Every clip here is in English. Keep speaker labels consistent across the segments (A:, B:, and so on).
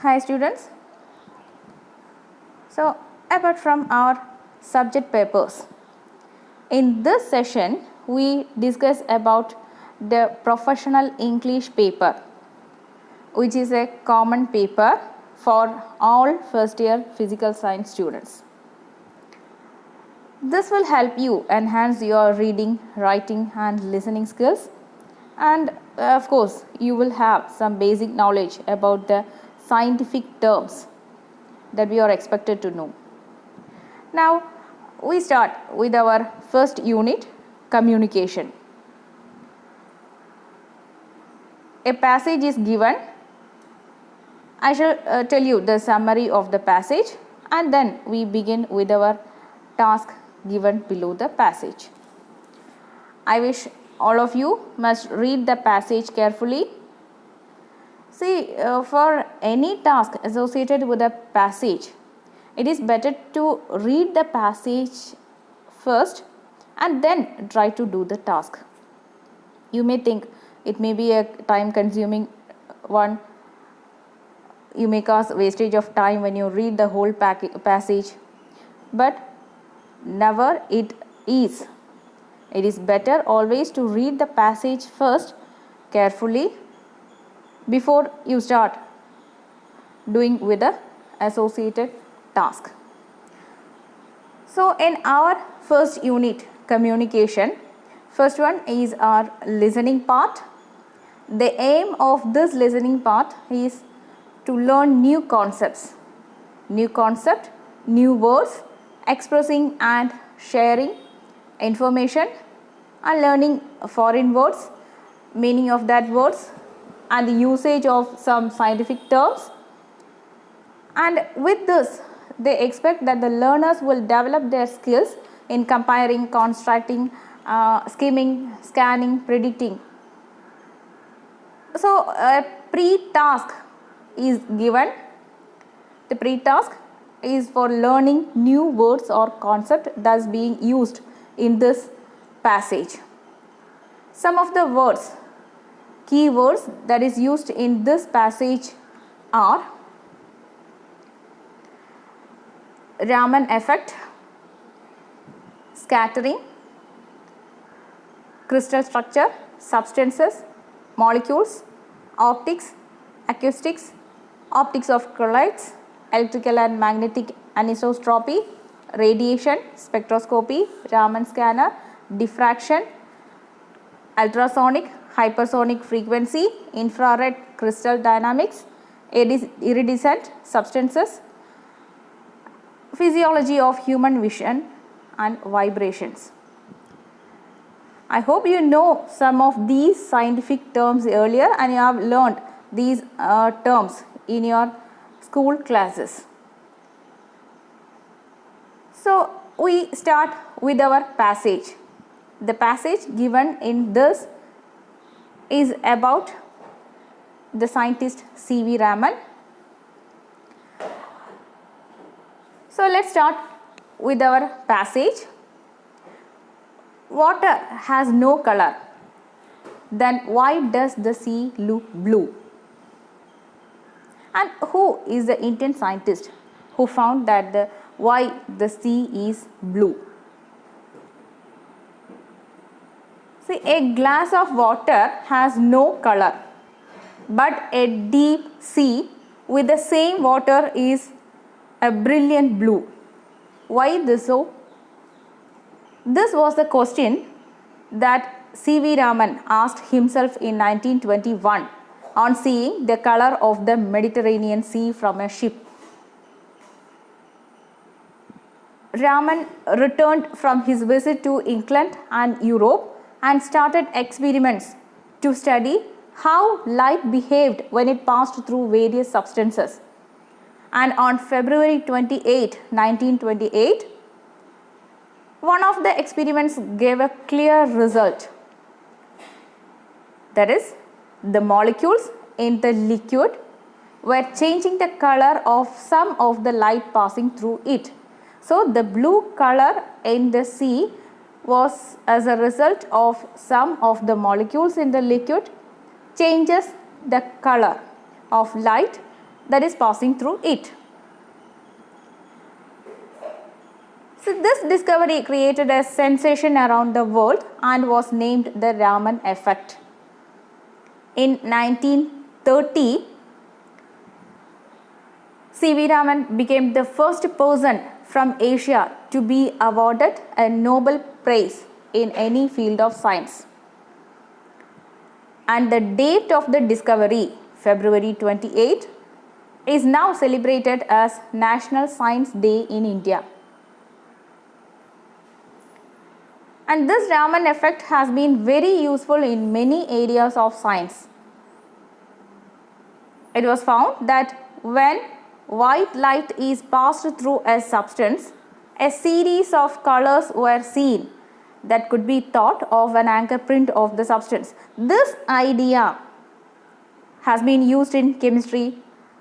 A: Hi students. So apart from our subject papers, in this session we discuss about the professional English paper, which is a common paper for all first year physical science students. This will help you enhance your reading, writing and listening skills, and of course you will have some basic knowledge about the scientific terms that we are expected to know. Now we start with our first unit, communication. A passage is given. I shall tell you the summary of the passage and then we begin with our task given below the passage. I wish all of you must read the passage carefully. See, for any task associated with a passage, it is better to read the passage first and then try to do the task. You may think it may be a time consuming one. You may cause wastage of time when you read the whole passage, but never it is. It is better always to read the passage first carefully before you start doing with the associated task. So in our first unit, communication, first one is our listening part. The aim of this listening part is to learn new concepts, new words, expressing and sharing information and learning foreign words, meaning of that words and the usage of some scientific terms. And with this, they expect that the learners will develop their skills in comparing, constructing, skimming, scanning, predicting. So a pre-task is given. The pre-task is for learning new words or concept that's being used in this passage. Some of the words, key words that is used in this passage are Raman effect, scattering, crystal structure, substances, molecules, optics, acoustics, optics of colloids, electrical and magnetic anisotropy, radiation, spectroscopy, Raman scanner, diffraction, ultrasonic, hypersonic frequency, infrared crystal dynamics, iridescent substances, physiology of human vision and vibrations. I hope you know some of these scientific terms earlier and you have learned these terms in your school classes. So we start with our passage. The passage given in this is about the scientist C.V. Raman. So let's start with our passage. Water has no color. Then why does the sea look blue? And who is the Indian scientist who found that why the sea is blue? See, a glass of water has no color, but a deep sea with the same water is a brilliant blue. Why this so? This was the question that C.V. Raman asked himself in 1921 on seeing the color of the Mediterranean Sea from a ship. Raman returned from his visit to England and Europe and started experiments to study how light behaved when it passed through various substances. And on February 28, 1928, one of the experiments gave a clear result. That is, the molecules in the liquid were changing the color of some of the light passing through it. So the blue color in the sea was as a result of some of the molecules in the liquid changes the color of light that is passing through it. So this discovery created a sensation around the world and was named the Raman effect. In 1930, C.V. Raman became the first person from Asia to be awarded a Nobel Prize in any field of science. And the date of the discovery, February 28, is now celebrated as National Science Day in India. And this Raman effect has been very useful in many areas of science. It was found that when white light is passed through a substance, a series of colors were seen that could be thought of an anchor print of the substance. This idea has been used in chemistry,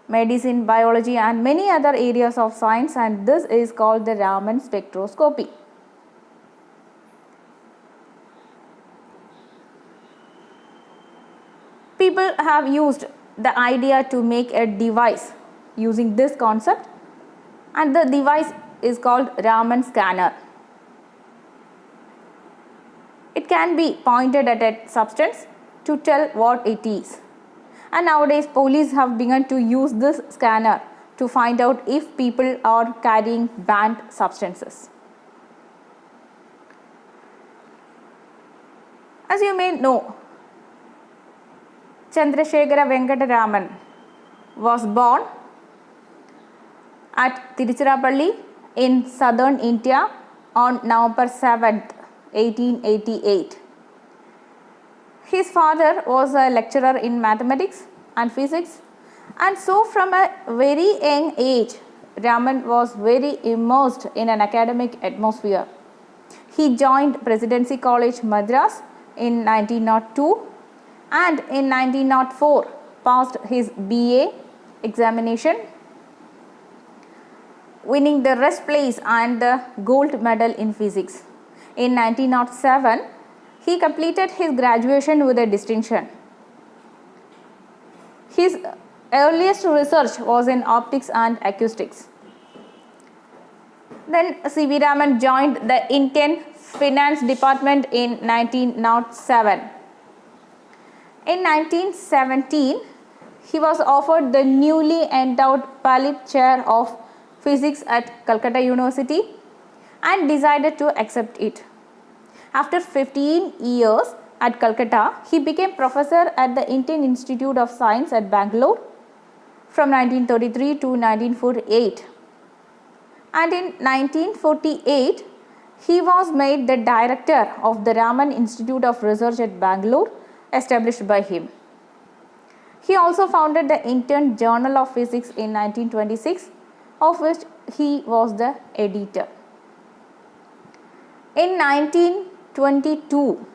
A: medicine, biology and many other areas of science, and this is called the Raman spectroscopy. People have used the idea to make a device using this concept, and the device is called Raman scanner. It can be pointed at a substance to tell what it is. And nowadays police have begun to use this scanner to find out if people are carrying banned substances. As you may know, Chandrasekhara Venkata Raman was born at Tiruchirappalli in southern India on November 7th, 1888. His father was a lecturer in mathematics and physics, and so from a very young age, Raman was very immersed in an academic atmosphere. He joined Presidency College Madras in 1902 and in 1904 passed his BA examination, winning the first place and the gold medal in physics. In 1907, he completed his graduation with a distinction. His earliest research was in optics and acoustics. Then C.V. Raman joined the Indian Finance Department in 1907. In 1917, he was offered the newly endowed Palit Chair of Physics at Calcutta University and decided to accept it. After 15 years at Calcutta, he became professor at the Indian Institute of Science at Bangalore from 1933 to 1948. And in 1948, he was made the director of the Raman Institute of Research at Bangalore, established by him. He also founded the Indian Journal of Physics in 1926, of which he was the editor. In 1922,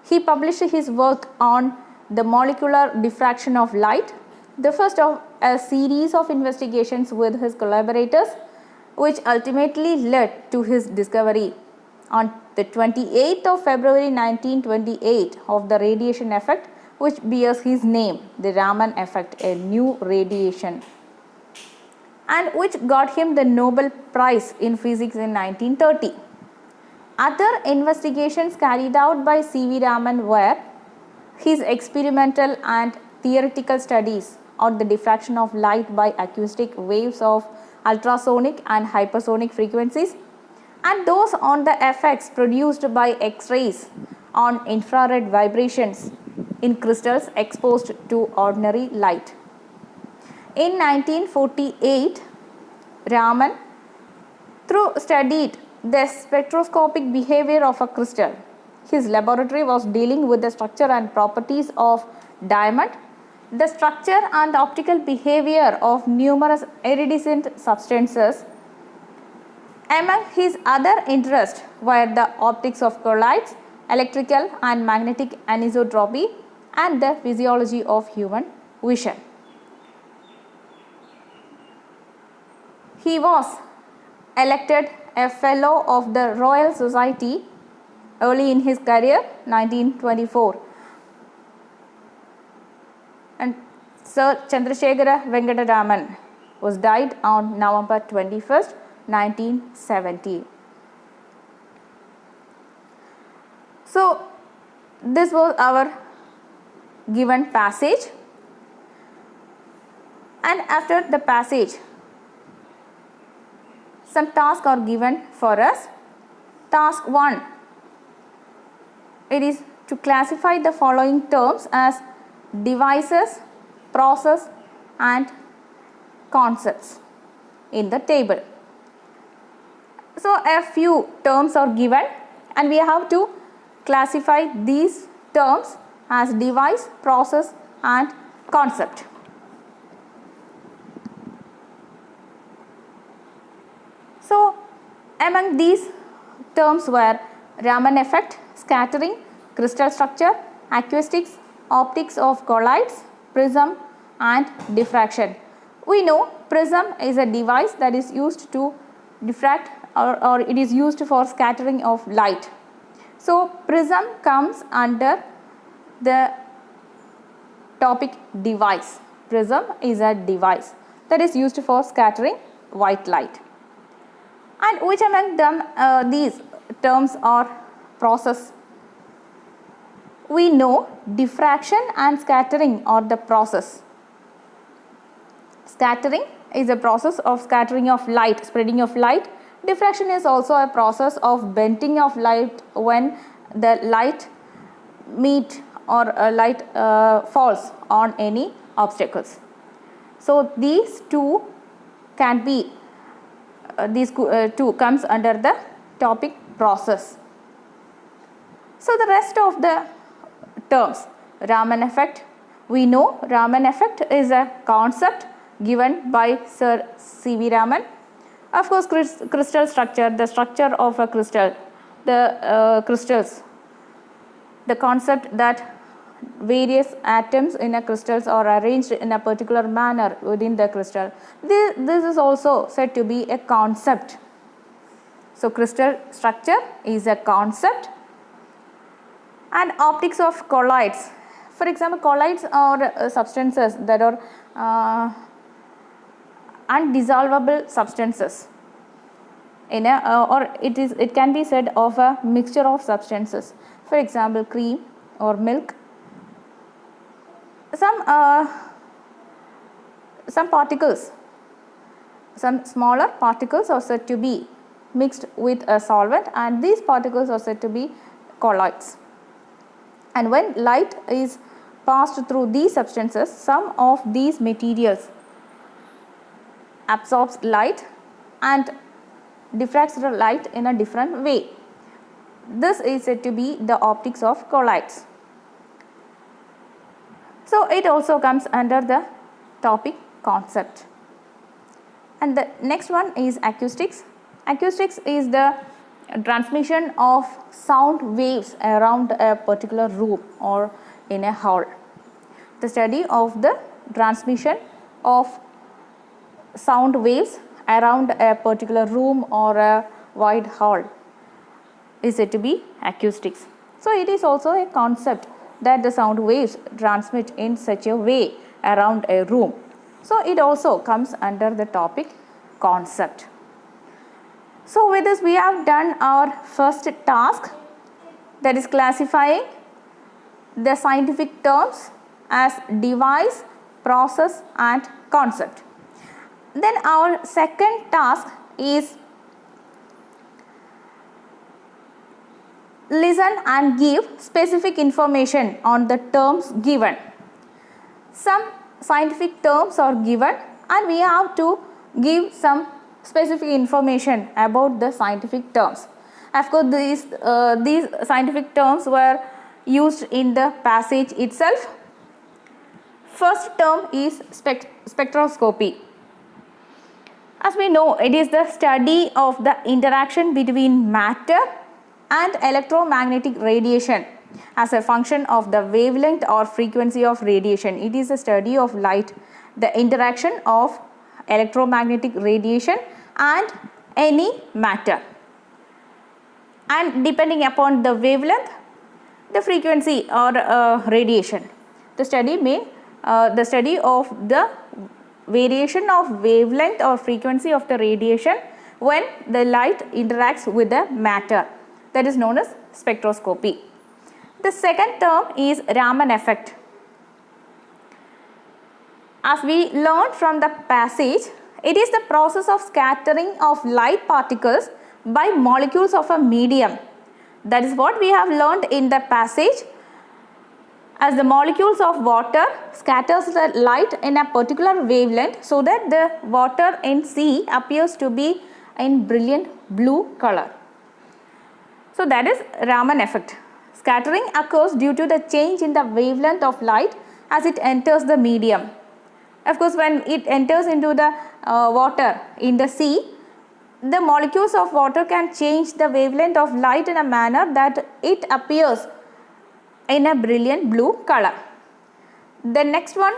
A: he published his work on the molecular diffraction of light, the first of a series of investigations with his collaborators, which ultimately led to his discovery on the 28th of February 1928 of the radiation effect, which bears his name, the Raman effect, a new radiation, and which got him the Nobel Prize in Physics in 1930. Other investigations carried out by C.V. Raman were his experimental and theoretical studies on the diffraction of light by acoustic waves of ultrasonic and hypersonic frequencies, and those on the effects produced by X-rays on infrared vibrations in crystals exposed to ordinary light. In 1948, Raman studied the spectroscopic behavior of a crystal. His laboratory was dealing with the structure and properties of diamond, the structure and optical behavior of numerous iridescent substances. Among his other interests were the optics of colloids, electrical and magnetic anisotropy, and the physiology of human vision. He was elected a Fellow of the Royal Society early in his career, 1924. And Sir Chandrasekhara Venkata Raman was died on November 21st, 1970. So, this was our given passage, and after the passage some tasks are given for us. Task 1, it is to classify the following terms as devices, process and concepts in the table. So, a few terms are given and we have to classify these terms as device, process and concept. So, among these terms were Raman effect, scattering, crystal structure, acoustics, optics of colloids, prism and diffraction. We know prism is a device that is used to diffract or it is used for scattering of light. So, prism comes under the topic device. Prism is a device that is used for scattering white light. And which among them these terms are process? We know diffraction and scattering are the process. Scattering is a process of scattering of light, spreading of light. Diffraction is also a process of bending of light when the light meet or light falls on any obstacles. So, these two can be these two comes under the topic process. So, the rest of the terms, Raman effect, we know Raman effect is a concept given by Sir C.V. Raman. Of course, crystal structure, the structure of a crystal, the crystals, the concept that various atoms in a crystals are arranged in a particular manner within the crystal. This is also said to be a concept. So, crystal structure is a concept. And optics of colloids. For example, colloids are substances that are undissolvable substances in a or it can be said of a mixture of substances. For example, cream or milk. Some particles, some smaller particles are said to be mixed with a solvent and these particles are said to be colloids. And when light is passed through these substances, some of these materials absorbs light and diffracts the light in a different way. This is said to be the optics of colloids. So, it also comes under the topic concept. And the next one is acoustics. Acoustics is the transmission of sound waves around a particular room or in a hall. The study of the transmission of sound waves around a particular room or a wide hall is said to be acoustics. So, it is also a concept that the sound waves transmit in such a way around a room. So, it also comes under the topic concept. So, with this we have done our first task, that is classifying the scientific terms as device, process and concept. Then our second task is listen and give specific information on the terms given. Some scientific terms are given and we have to give some specific information about the scientific terms. Of course, these scientific terms were used in the passage itself. First term is spectroscopy. As we know, it is the study of the interaction between matter and electromagnetic radiation as a function of the wavelength or frequency of radiation. It is a study of light, the interaction of electromagnetic radiation and any matter, and depending upon the wavelength, the frequency or radiation, the study may the study of the variation of wavelength or frequency of the radiation when the light interacts with the matter, that is known as spectroscopy. The second term is Raman effect. As we learned from the passage, it is the process of scattering of light particles by molecules of a medium. That is what we have learned in the passage. As the molecules of water scatters the light in a particular wavelength so that the water in sea appears to be in brilliant blue color. So that is Raman effect. Scattering occurs due to the change in the wavelength of light as it enters the medium. Of course, when it enters into the water in the sea, the molecules of water can change the wavelength of light in a manner that it appears in a brilliant blue color. The next one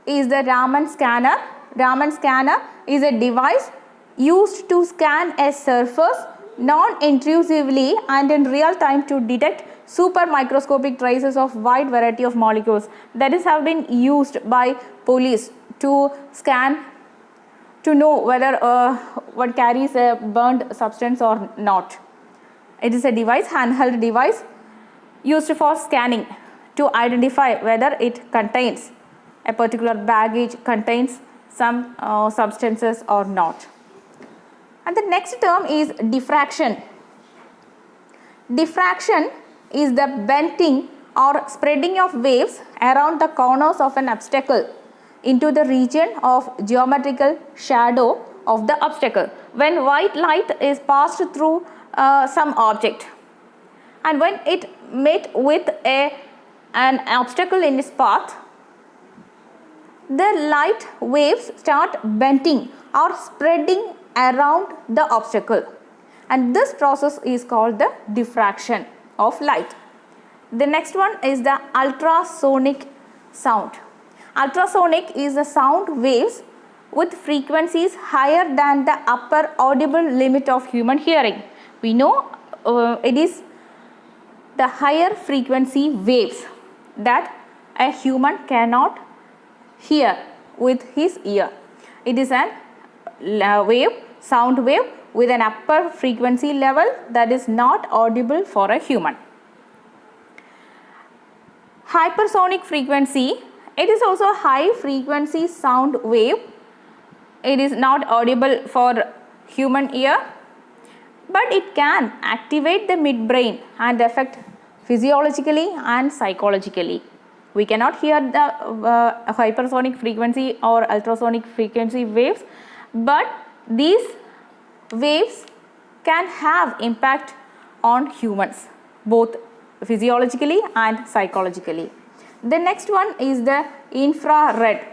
A: is the Raman scanner. Raman scanner is a device used to scan a surface non-intrusively and in real time to detect super microscopic traces of wide variety of molecules. That is have been used by police to scan to know whether one carries a burnt substance or not. It is a device, handheld device used for scanning to identify whether it contains a particular baggage, contains some substances or not. And the next term is diffraction. Diffraction is the bending or spreading of waves around the corners of an obstacle into the region of geometrical shadow of the obstacle. When white light is passed through some object, and when it met with an obstacle in its path, the light waves start bending or spreading around the obstacle, and this process is called the diffraction of light. The next one is the ultrasonic sound. Ultrasonic is the sound waves with frequencies higher than the upper audible limit of human hearing. We know it is the higher frequency waves that a human cannot hear with his ear. It is an wave, sound wave with an upper frequency level that is not audible for a human. Hypersonic frequency, it is also high frequency sound wave. It is not audible for human ear, but it can activate the midbrain and affect physiologically and psychologically. We cannot hear the hypersonic frequency or ultrasonic frequency waves, but these waves can have impact on humans, both physiologically and psychologically. The next one is the infrared.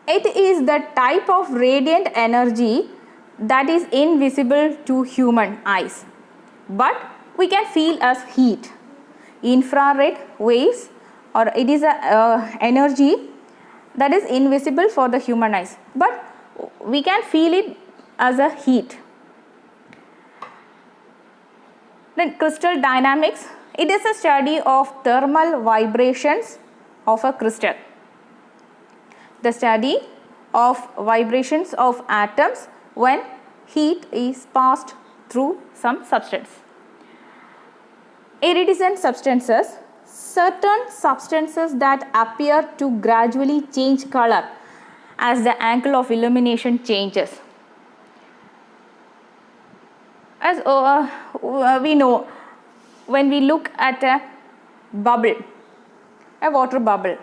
A: It is the type of radiant energy that is invisible to human eyes, but we can feel as heat. Infrared waves, or it is a energy that is invisible for the human eyes, but we can feel it as a heat. Then crystal dynamics, it is a study of thermal vibrations of a crystal. The study of vibrations of atoms when heat is passed through some substance. Iridescent substances, certain substances that appear to gradually change color as the angle of illumination changes. As we know, when we look at a bubble, a water bubble,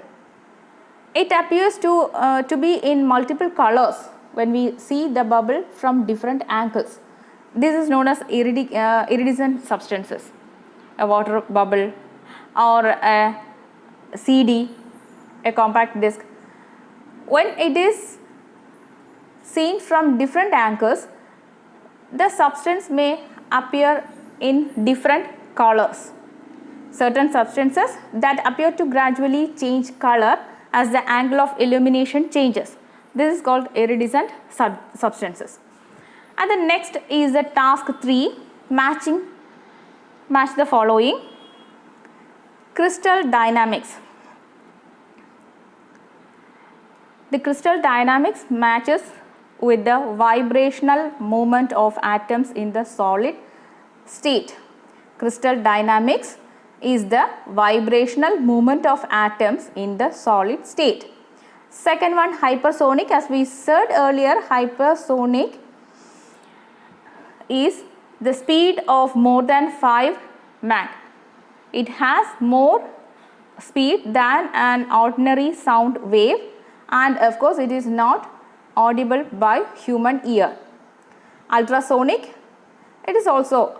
A: it appears to be in multiple colors when we see the bubble from different angles. This is known as iridescent substances. A water bubble or a CD, a compact disc. When it is seen from different angles, the substance may appear in different colors. Certain substances that appear to gradually change color as the angle of illumination changes. This is called iridescent substances. And the next is the task 3, match the following. Crystal dynamics. The crystal dynamics matches with the vibrational movement of atoms in the solid state. Crystal dynamics is the vibrational movement of atoms in the solid state. Second one, hypersonic. As we said earlier, hypersonic is the speed of more than 5 Mach. It has more speed than an ordinary sound wave, and of course it is not audible by human ear. Ultrasonic, it is also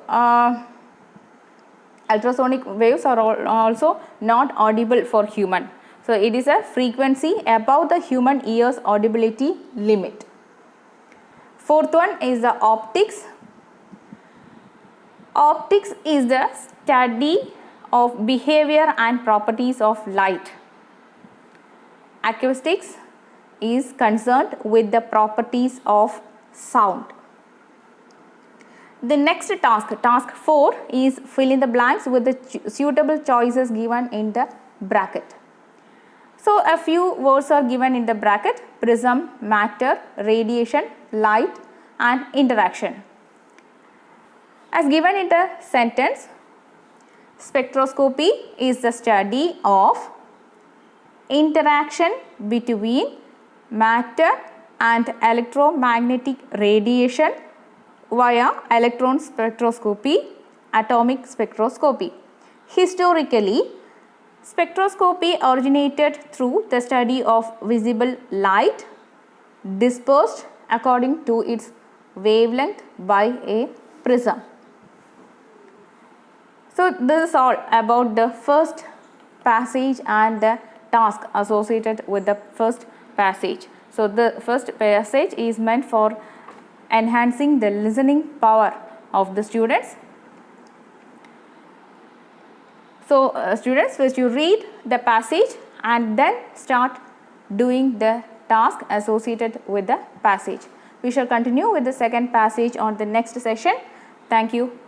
A: ultrasonic waves are also not audible for human. So it is a frequency above the human ear's audibility limit. Fourth one is the optics. Optics is the study of behavior and properties of light. Acoustics is concerned with the properties of sound. The next task, task 4, is fill in the blanks with the suitable choices given in the bracket. So a few words are given in the bracket: prism, matter, radiation, light and interaction. As given in the sentence, spectroscopy is the study of interaction between matter and electromagnetic radiation via electron spectroscopy, atomic spectroscopy. Historically, spectroscopy originated through the study of visible light dispersed according to its wavelength by a prism. So this is all about the first passage and the task associated with the first passage. So the first passage is meant for enhancing the listening power of the students. So students, first you read the passage and then start doing the task associated with the passage. We shall continue with the second passage on the next session. Thank you.